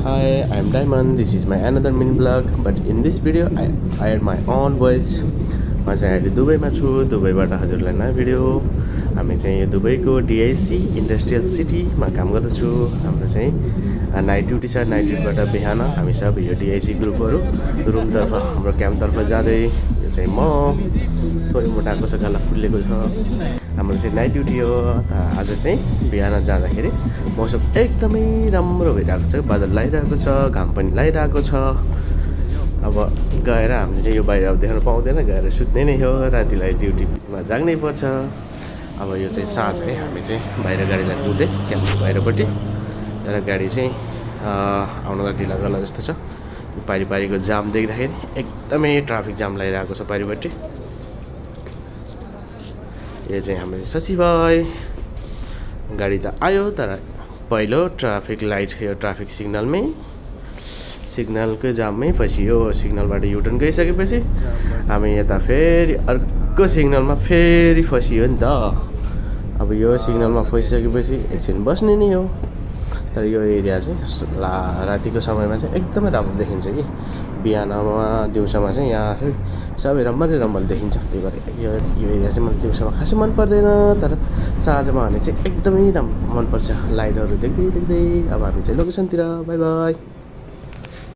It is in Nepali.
Hi, I'm Diamond. This is my another mini vlog. But in this video, I add my own voice. म चाहिँ अहिले दुबईमा छु. दुबईबाट हजुरलाई नयाँ भिडियो. हामी चाहिँ यो दुबईको DIC इन्डस्ट्रियल सिटीमा काम गर्दछु. हाम्रो चाहिँ नाइट ड्युटी छ. नाइट ड्युटीबाट बिहान हामी सब यो DIC ग्रुपहरू रुमतर्फ हाम्रो क्याम्पतर्फ जाँदै यो चाहिँ म थोरै मोटाएको छ गाला फुल्लेको छ. हाम्रो चाहिँ नाइट ड्युटी हो. आज चाहिँ बिहान जाँदाखेरि मौसम एकदमै राम्रो भइरहेको छ. बादल लागिरहेको छ, घाम पनि लागिरहेको छ. अब गएर हामीले चाहिँ यो बाहिर अब देख्न पाउँदैन, गएर सुत्ने नै हो. रातिलाई ड्युटीमा जाग्नै पर्छ. अब यो चाहिँ साँझ है. हामी चाहिँ बाहिर गाडीलाई कुद्दै क्याम्प बाहिरपट्टि. तर गाडी चाहिँ आउनलाई ढिला गर्ला जस्तो छ. पारिको जाम देख्दाखेरि एकदमै ट्राफिक जाम लागिरहेको छ पारिपट्टि. यो चाहिँ हाम्रो शशि भाइ. गाडी त आयो तर पहिलो ट्राफिक लाइट यो ट्राफिक सिग्नलकै जाममै फसियो. सिग्नलबाट युटर्न गइसकेपछि हामी यता फेरि अर्को सिग्नलमा फेरि फसियो नि त. अब यो सिग्नलमा फसिसकेपछि एकछिन बस्ने नै हो. तर यो एरिया चाहिँ रातिको समयमा चाहिँ एकदमै राम्रो देखिन्छ कि बिहानमा दिउँसोमा चाहिँ यहाँ चाहिँ सबै रम्बल देखिन्छ. त्यही भएर यो एरिया चाहिँ मलाई दिउँसोमा खासै मन पर्दैन, तर साँझमा भने चाहिँ एकदमै राम्रो मनपर्छ लाइटहरू देख्दै. अब हामी चाहिँ लोकेसनतिर बाई बाई.